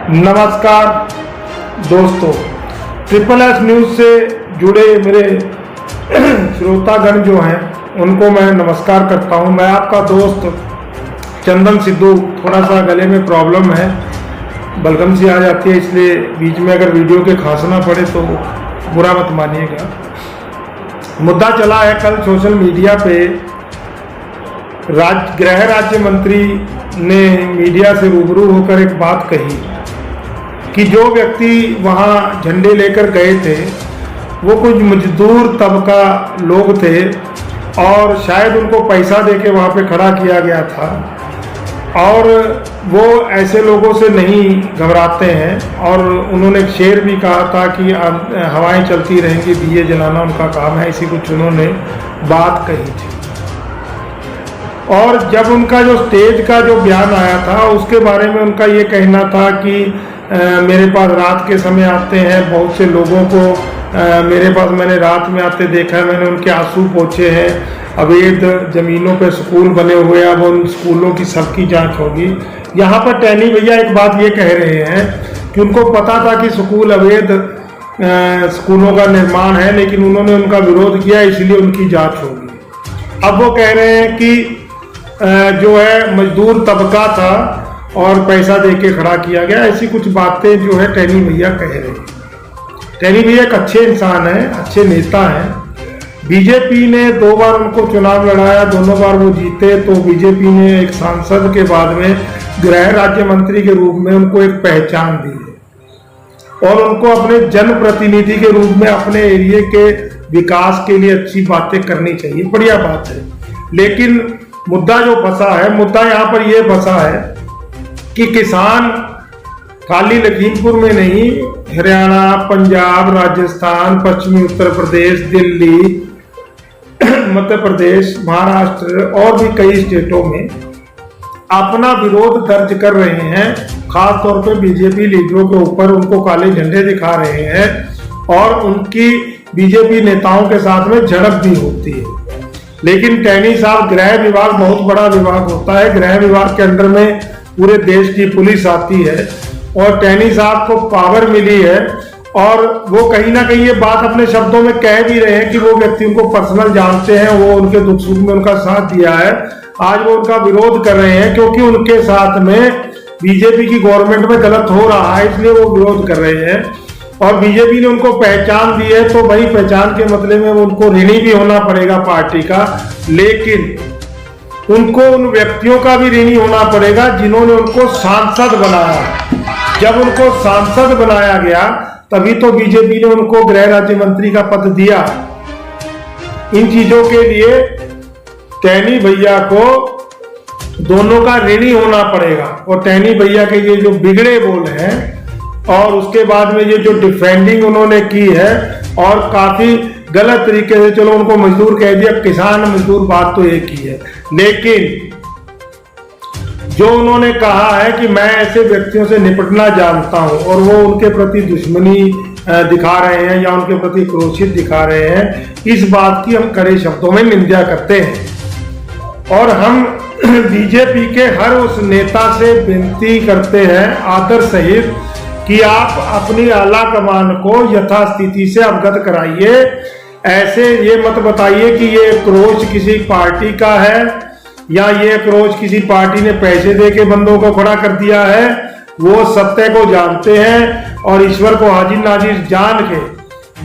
नमस्कार दोस्तों, triple S news से जुड़े मेरे श्रोतागण जो हैं उनको मैं नमस्कार करता हूं। मैं आपका दोस्त चंदन सिद्धू। थोड़ा सा गले में प्रॉब्लम है, बलगम सी आ जाती है, इसलिए बीच में अगर वीडियो के खांसना पड़े तो बुरा मत मानिएगा। मुद्दा चला है कल सोशल मीडिया पे, गृह राज्य मंत्री ने मीडिया से रूबरू होकर एक बात कही कि जो व्यक्ति वहाँ झंडे लेकर गए थे वो कुछ मजदूर तबका लोग थे और शायद उनको पैसा देके वहाँ पे खड़ा किया गया था और वो ऐसे लोगों से नहीं घबराते हैं। और उन्होंने एक शेर भी कहा था कि हवाएं चलती रहेंगी, दिए जलाना उनका काम है, ऐसी कुछ उन्होंने बात कही थी। और जब उनका जो स्टेज का जो बयान आया था उसके बारे में उनका ये कहना था कि मेरे पास रात के समय आते हैं बहुत से लोगों को, मेरे पास मैंने रात में आते देखा है, मैंने उनके आंसू पोंछे हैं, अवैध ज़मीनों पे स्कूल बने हुए हैं, अब उन स्कूलों की सबकी जांच होगी। यहाँ पर टैनी भैया एक बात ये कह रहे हैं कि उनको पता था कि स्कूल अवैध स्कूलों का निर्माण है, लेकिन उन्होंने उनका विरोध किया, इसलिए उनकी जांच होगी। अब वो कह रहे हैं कि जो है मजदूर तबका था और पैसा देके खड़ा किया गया, ऐसी कुछ बातें जो है टैनी भैया कह रहे हैं। टैनी भैया एक अच्छे इंसान हैं, अच्छे नेता हैं। बीजेपी ने 2 बार उनको चुनाव लड़ाया, दोनों बार वो जीते, तो बीजेपी ने एक सांसद के बाद में गृह राज्य मंत्री के रूप में उनको एक पहचान दी है और उनको अपने जनप्रतिनिधि के रूप में अपने एरिया के विकास के लिए अच्छी बातें करनी चाहिए, बढ़िया बात है। लेकिन मुद्दा जो फंसा है, मुद्दा यहाँ पर यह फंसा है कि किसान खाली लखीमपुर में नहीं, हरियाणा, पंजाब, राजस्थान, पश्चिमी उत्तर प्रदेश, दिल्ली, मध्य प्रदेश, महाराष्ट्र और भी कई स्टेटों में अपना विरोध दर्ज कर रहे हैं। खास तौर पे बीजेपी लीडरों के ऊपर उनको काले झंडे दिखा रहे हैं और उनकी बीजेपी नेताओं के साथ में झड़प भी होती है। लेकिन टैनी साहब, गृह विभाग बहुत बड़ा विभाग होता है, गृह विभाग के अंडर में पूरे देश की पुलिस आती है और टैनी साहब को पावर मिली है और वो कहीं ना कहीं ये बात अपने शब्दों में कह भी रहे हैं कि वो व्यक्ति उनको पर्सनल जानते हैं, वो उनके दुख सुख में उनका साथ दिया है। आज वो उनका विरोध कर रहे हैं क्योंकि उनके साथ में बीजेपी की गवर्नमेंट में गलत हो रहा है, इसलिए वो विरोध कर रहे हैं। और बीजेपी ने उनको पहचान दी है तो भाई पहचान के मतलब में उनको ऋणी भी होना पड़ेगा पार्टी का, लेकिन उनको उन व्यक्तियों का भी ऋणी होना पड़ेगा जिन्होंने उनको सांसद बनाया। जब उनको सांसद बनाया गया तभी तो बीजेपी ने उनको गृह राज्य मंत्री का पद दिया। इन चीजों के लिए टैनी भैया को दोनों का ऋणी होना पड़ेगा। और टैनी भैया के ये जो बिगड़े बोल हैं और उसके बाद में ये जो डिफेंडिंग उन्होंने की है और काफी गलत तरीके से, चलो उनको मजदूर कह दिया, किसान मजदूर बात तो एक ही है, लेकिन जो उन्होंने कहा है कि मैं ऐसे व्यक्तियों से निपटना जानता हूं और वो उनके प्रति दुश्मनी दिखा रहे हैं या उनके प्रति क्रोशित दिखा रहे हैं, इस बात की हम कड़े शब्दों में निंदा करते हैं। और हम बीजेपी के हर उस नेता से विनती करते हैं आदर सहित कि आप अपनी आला कमान को यथास्थिति से अवगत कराइए। ऐसे ये मत बताइए कि ये क्रोश किसी पार्टी का है या ये क्रोश किसी पार्टी ने पैसे देके बंदों को खड़ा कर दिया है। वो सत्य को जानते हैं और ईश्वर को हाजिर नाजिर जान के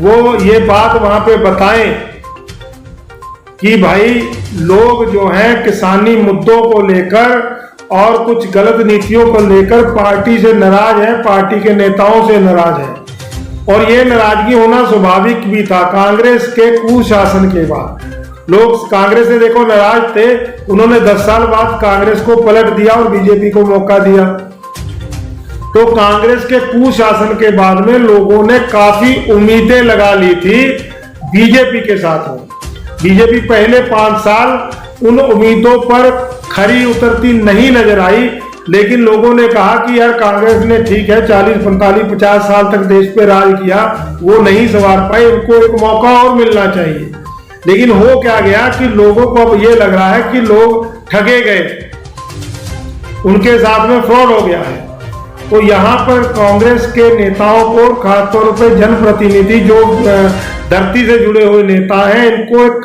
वो ये बात वहां पे बताएं कि भाई लोग जो हैं किसानी मुद्दों को लेकर और कुछ गलत नीतियों को लेकर पार्टी से नाराज है, पार्टी के नेताओं से नाराज है। और ये नाराजगी होना स्वाभाविक भी था। कांग्रेस के कुशासन के बाद लोग कांग्रेस से देखो नाराज थे, उन्होंने 10 साल बाद कांग्रेस को पलट दिया और बीजेपी को मौका दिया। तो कांग्रेस के कुशासन के बाद में लोगों ने काफी उम्मीदें लगा ली थी बीजेपी के साथ में। बीजेपी पहले 5 साल उन उम्मीदों पर खरी उतरती नहीं नजर आई, लेकिन लोगों ने कहा कि यार कांग्रेस ने ठीक है 40, 45, 50 साल तक देश पे राज किया, वो नहीं संवार पाए, उनको एक मौका और मिलना चाहिए। लेकिन हो क्या गया कि लोगों को अब ये लग रहा है कि लोग ठगे गए, उनके साथ में फ्रॉड हो गया है। तो यहाँ पर कांग्रेस के नेताओं को, खासतौर पर जनप्रतिनिधि जो धरती से जुड़े हुए नेता हैं, इनको एक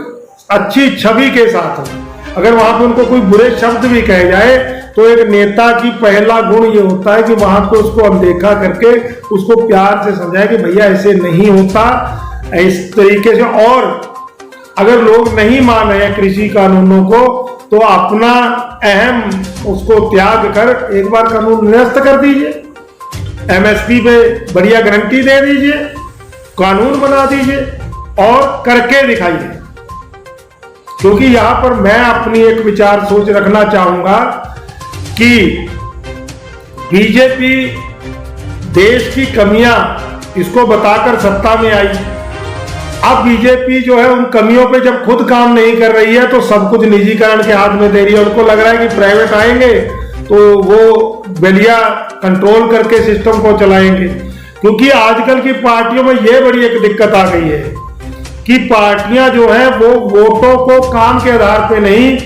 अच्छी छवि के साथ, अगर वहां पर उनको कोई बुरे शब्द भी कहे जाए तो एक नेता की पहला गुण ये होता है कि वहां पर उसको अनदेखा करके उसको प्यार से समझाए कि भैया ऐसे नहीं होता, इस तरीके से। और अगर लोग नहीं मान रहे हैं कृषि कानूनों को तो अपना अहम उसको त्याग कर एक बार कानून निरस्त कर दीजिए, एमएसपी पे बढ़िया गारंटी दे दीजिए, कानून बना दीजिए और करके दिखाइए। क्योंकि यहां पर मैं अपनी एक विचार सोच रखना चाहूंगा कि बीजेपी देश की कमियां इसको बताकर सत्ता में आई। अब बीजेपी जो है उन कमियों पे जब खुद काम नहीं कर रही है तो सब कुछ निजीकरण के हाथ में दे रही है। उनको लग रहा है कि प्राइवेट आएंगे तो वो बलिया कंट्रोल करके सिस्टम को चलाएंगे। क्योंकि आजकल की पार्टियों में ये बड़ी एक दिक्कत आ गई है कि पार्टियां जो है वो वोटों को काम के आधार पे नहीं,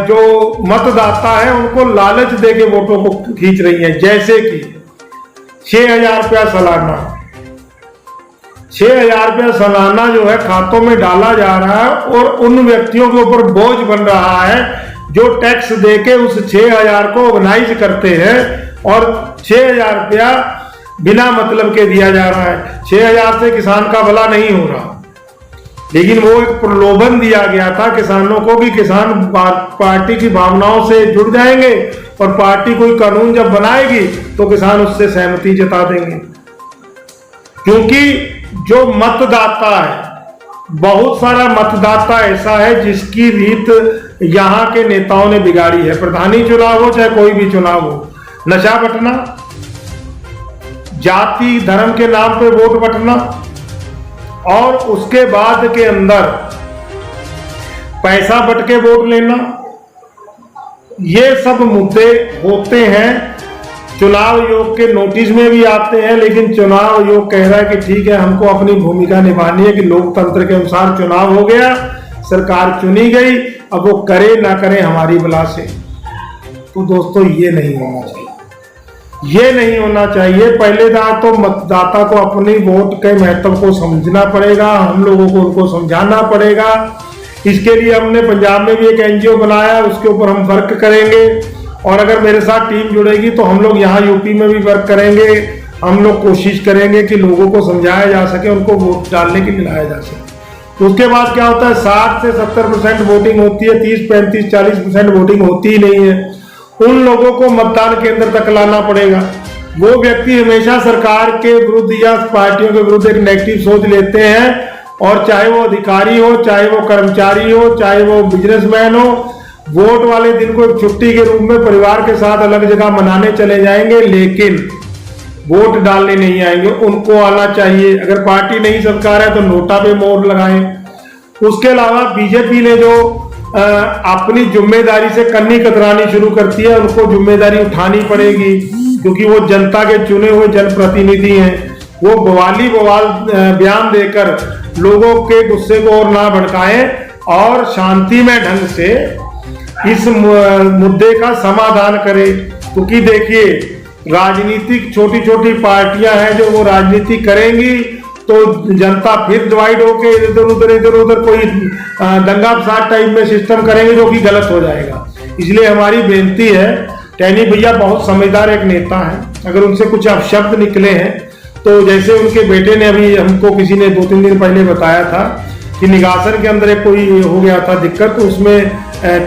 जो मतदाता है उनको लालच देके वोटों को खींच रही है। जैसे कि 6,000 रुपया सालाना, 6,000 रुपया सालाना जो है खातों में डाला जा रहा है और उन व्यक्तियों के ऊपर बोझ बन रहा है जो टैक्स देके उस 6,000 को ऑर्गेनाइज करते हैं और 6,000 रुपया बिना मतलब के दिया जा रहा है। 6,000 से किसान का भला नहीं हो रहा, लेकिन वो एक प्रलोभन दिया गया था किसानों को कि किसान पार्टी की भावनाओं से जुड़ जाएंगे और पार्टी कोई कानून जब बनाएगी तो किसान उससे सहमति जता देंगे। क्योंकि जो मतदाता है, बहुत सारा मतदाता ऐसा है जिसकी रीत यहाँ के नेताओं ने बिगाड़ी है। प्रधानी चुनाव हो चाहे कोई भी चुनाव हो, नशा बंटना, जाति धर्म के नाम पे वोट बंटना और उसके बाद के अंदर पैसा बट के वोट लेना, ये सब मुद्दे होते हैं। चुनाव आयोग के नोटिस में भी आते हैं, लेकिन चुनाव आयोग कह रहा है कि ठीक है हमको अपनी भूमिका निभानी है कि लोकतंत्र के अनुसार चुनाव हो गया, सरकार चुनी गई, अब वो करे ना करे हमारी बला से। तो दोस्तों ये नहीं होना चाहिए, ये नहीं होना चाहिए। पहले तो मतदाता को अपनी वोट के महत्व को समझना पड़ेगा, हम लोगों को उनको समझाना पड़ेगा। इसके लिए हमने पंजाब में भी एक एनजीओ बनाया, उसके ऊपर हम वर्क करेंगे और अगर मेरे साथ टीम जुड़ेगी तो हम लोग यहाँ यूपी में भी वर्क करेंगे। हम लोग कोशिश करेंगे कि लोगों को समझाया जा सके, उनको वोट डालने के लिए लाया जा सके। तो उसके बाद क्या होता है, 60 से 70% वोटिंग होती है, 30, 35, 40% वोटिंग होती ही नहीं है। उन लोगों को मतदान केंद्र तक लाना पड़ेगा। वो व्यक्ति हमेशा सरकार के विरुद्ध या पार्टियों के विरुद्ध एक नेगेटिव सोच लेते हैं और चाहे वो अधिकारी हो, चाहे वो कर्मचारी हो, चाहे वो बिजनेसमैन हो, वोट वाले दिन को एक छुट्टी के रूप में परिवार के साथ अलग जगह मनाने चले जाएंगे, लेकिन वोट डालने नहीं आएंगे। उनको आना चाहिए। अगर पार्टी नहीं सरकार है तो नोटा पे मोहर लगाएं। उसके अलावा बीजेपी ने जो अपनी जिम्मेदारी से कन्नी कतरानी शुरू करती है, उनको जिम्मेदारी उठानी पड़ेगी क्योंकि वो जनता के चुने हुए जनप्रतिनिधि हैं। वो बवाली बवाल बयान देकर लोगों के गुस्से को और ना भड़काएं और शांति में ढंग से इस मुद्दे का समाधान करें। क्योंकि देखिए राजनीतिक छोटी छोटी पार्टियां हैं, जो वो राजनीति करेंगी तो जनता फिर डिवाइड होके इधर उधर कोई दंगा फसाद टाइप में सिस्टम करेंगे जो कि गलत हो जाएगा। इसलिए हमारी बेनती है, टैनी भैया बहुत समझदार एक नेता है, अगर उनसे कुछ अपशब्द निकले हैं तो जैसे उनके बेटे ने अभी हमको किसी ने 2-3 दिन पहले बताया था कि निगासन के अंदर एक कोई हो गया था दिक्कत, तो उसमें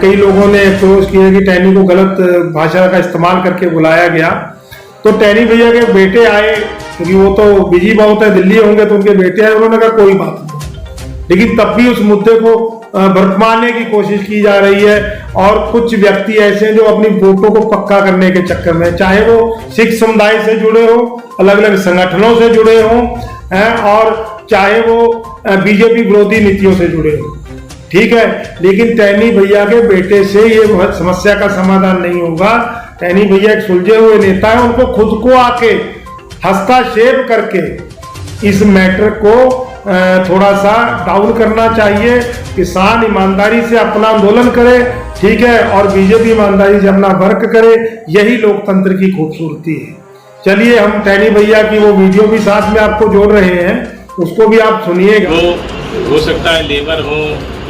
कई लोगों ने अप्रोच किया कि टैनी को गलत भाषा का इस्तेमाल करके बुलाया गया। तो टैनी भैया के बेटे आए, क्योंकि वो तो बिजी बहुत है, दिल्ली होंगे, तो उनके बेटे आए, उन्होंने कहा कोई बात नहीं, लेकिन तब भी उस मुद्दे को भड़कमाने की कोशिश की जा रही है। और कुछ व्यक्ति ऐसे हैं जो अपनी वोटों को पक्का करने के चक्कर में, चाहे वो सिख समुदाय से जुड़े हो, अलग अलग संगठनों से जुड़े हो, और चाहे वो बीजेपी विरोधी नीतियों से जुड़े हो, ठीक है, लेकिन टैनी भैया के बेटे से ये समस्या का समाधान नहीं होगा। टैनी भैया एक सुलझे हुए नेता है, उनको खुद को आके हस्तक्षेप करके इस मैटर को थोड़ा सा डाउन करना चाहिए। किसान ईमानदारी से अपना आंदोलन करे, ठीक है, और बीजेपी ईमानदारी से अपना वर्क करे, यही लोकतंत्र की खूबसूरती है। चलिए हम टैनी भैया की वो वीडियो भी साथ में आपको जोड़ रहे हैं, उसको भी आप सुनिएगा। वो हो सकता है लेबर हो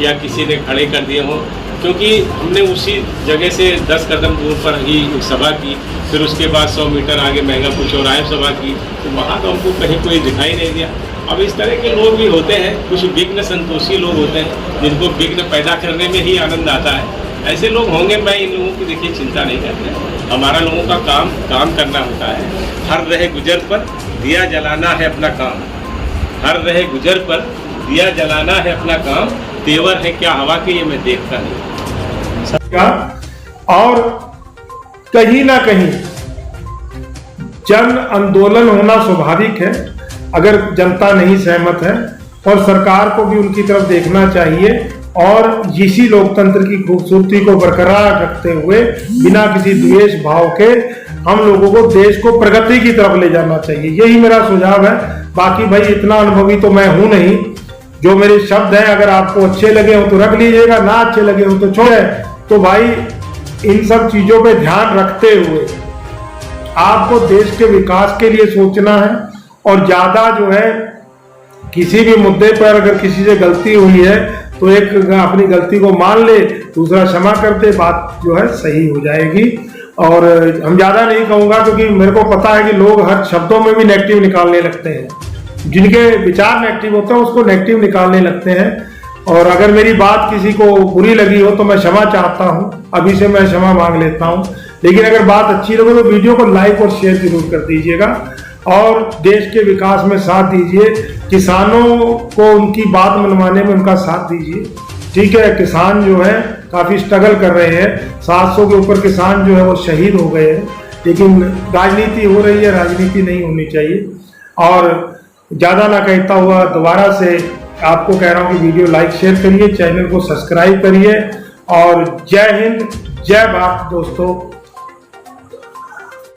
या किसी ने खड़े कर दिए हो, क्योंकि हमने उसी जगह से 10 कदम दूर पर ही सभा की, फिर उसके बाद 100 मीटर आगे महंगापुर चौराहे सभा की, तो वहाँ तो हमको कहीं कोई दिखाई नहीं दिया। अब इस तरह के लोग भी होते हैं, कुछ विघ्न संतोषी लोग होते हैं जिनको विघ्न पैदा करने में ही आनंद आता है। ऐसे लोग होंगे, मैं इन लोगों की देखिए चिंता नहीं करते। हमारा लोगों का काम करना होता है। हर रहे गुजर पर दिया जलाना है अपना काम, हर रहे गुजर पर दिया जलाना है अपना काम, तेवर है क्या हवा के ये मैं देखता नहीं। और कहीं ना कहीं जन आंदोलन होना स्वाभाविक है, अगर जनता नहीं सहमत है, और सरकार को भी उनकी तरफ देखना चाहिए और इसी लोकतंत्र की खूबसूरती को बरकरार रखते हुए बिना किसी द्वेष भाव के हम लोगों को देश को प्रगति की तरफ ले जाना चाहिए। यही मेरा सुझाव है। बाकी भाई इतना अनुभवी तो मैं हूं नहीं, जो मेरे शब्द हैं अगर आपको अच्छे लगे हो तो रख लीजिएगा, ना अच्छे लगे हो तो छोड़े। तो भाई इन सब चीजों पे ध्यान रखते हुए आपको देश के विकास के लिए सोचना है, और ज्यादा जो है किसी भी मुद्दे पर अगर किसी से गलती हुई है तो एक अपनी गलती को मान ले, दूसरा क्षमा कर दे, बात जो है सही हो जाएगी। और हम ज्यादा नहीं कहूंगा, क्योंकि मेरे को पता है कि लोग हर शब्दों में भी नेगेटिव निकालने लगते हैं, जिनके विचार नेगेटिव होते हैं उसको नेगेटिव निकालने लगते हैं। और अगर मेरी बात किसी को बुरी लगी हो तो मैं क्षमा चाहता हूं, अभी से मैं क्षमा मांग लेता हूं। लेकिन अगर बात अच्छी लगे तो वीडियो को लाइक और शेयर जरूर कर दीजिएगा, और देश के विकास में साथ दीजिए। किसानों को उनकी बात मनवाने में उनका साथ दीजिए, ठीक है। किसान जो है काफी स्ट्रगल कर रहे हैं, 700 के ऊपर किसान जो है वो शहीद हो गए हैं, लेकिन राजनीति हो रही है, राजनीति नहीं होनी चाहिए। और ज्यादा ना कहता हुआ दोबारा से आपको कह रहा हूं कि वीडियो लाइक शेयर करिए, चैनल को सब्सक्राइब करिए, और जय हिंद, जय भारत दोस्तों।